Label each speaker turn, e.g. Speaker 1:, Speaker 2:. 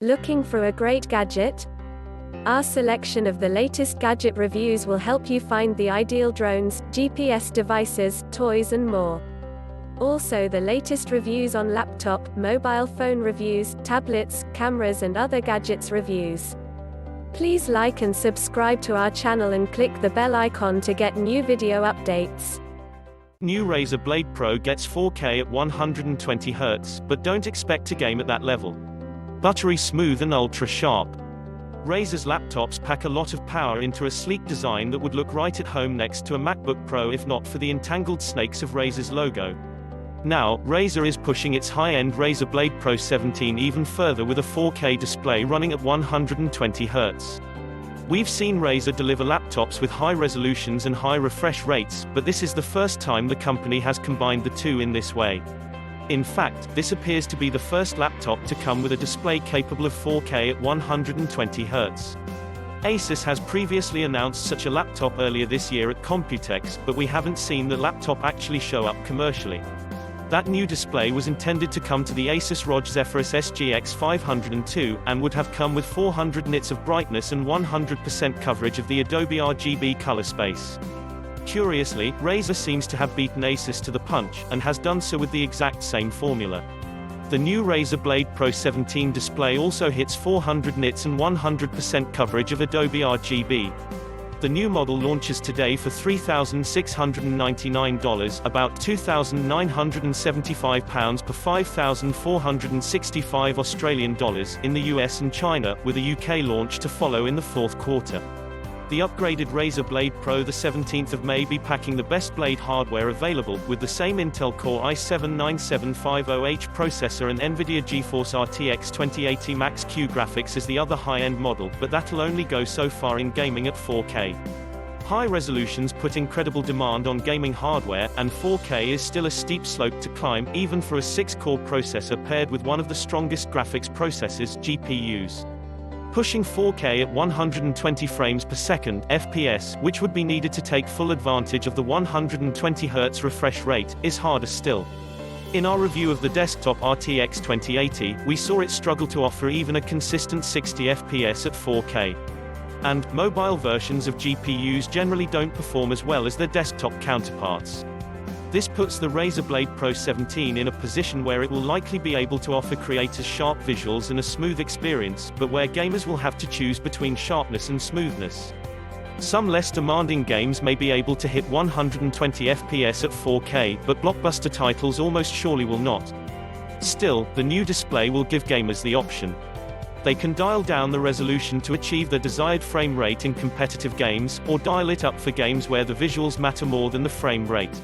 Speaker 1: Looking for a great gadget? Our selection of the latest gadget reviews will help you find the ideal drones, GPS devices, toys and more. Also the latest reviews on laptop, mobile phone reviews, tablets, cameras and other gadgets reviews. Please like and subscribe to our channel and click the bell icon to get new video updates.
Speaker 2: New Razer Blade Pro gets 4K at 120Hz, but don't expect to game at that level. Buttery smooth and ultra-sharp. Razer's laptops pack a lot of power into a sleek design that would look right at home next to a MacBook Pro if not for the entangled snakes of Razer's logo. Now, Razer is pushing its high-end Razer Blade Pro 17 even further with a 4K display running at 120Hz. We've seen Razer deliver laptops with high resolutions and high refresh rates, but this is the first time the company has combined the two in this way. In fact, this appears to be the first laptop to come with a display capable of 4K at 120Hz. Asus has previously announced such a laptop earlier this year at Computex, but we haven't seen the laptop actually show up commercially. That new display was intended to come to the Asus ROG Zephyrus SGX 502, and would have come with 400 nits of brightness and 100% coverage of the Adobe RGB color space. Curiously, Razer seems to have beaten Asus to the punch, and has done so with the exact same formula. The new Razer Blade Pro 17 display also hits 400 nits and 100% coverage of Adobe RGB. The new model launches today for $3,699, about £2,975 per $5,465 Australian dollars in the US and China, with a UK launch to follow in the fourth quarter. The upgraded Razer Blade Pro the 17th of May be packing the best blade hardware available, with the same Intel Core i7-9750H processor and NVIDIA GeForce RTX 2080 Max-Q graphics as the other high-end model, but that'll only go so far in gaming at 4K. High resolutions put incredible demand on gaming hardware, and 4K is still a steep slope to climb, even for a 6-core processor paired with one of the strongest graphics processors, GPUs. Pushing 4K at 120 frames per second (FPS), which would be needed to take full advantage of the 120Hz refresh rate, is harder still. In our review of the desktop RTX 2080, we saw it struggle to offer even a consistent 60 FPS at 4K. And mobile versions of GPUs generally don't perform as well as their desktop counterparts. This puts the Razer Blade Pro 17 in a position where it will likely be able to offer creators sharp visuals and a smooth experience, but where gamers will have to choose between sharpness and smoothness. Some less demanding games may be able to hit 120 FPS at 4K, but blockbuster titles almost surely will not. Still, the new display will give gamers the option. They can dial down the resolution to achieve their desired frame rate in competitive games, or dial it up for games where the visuals matter more than the frame rate.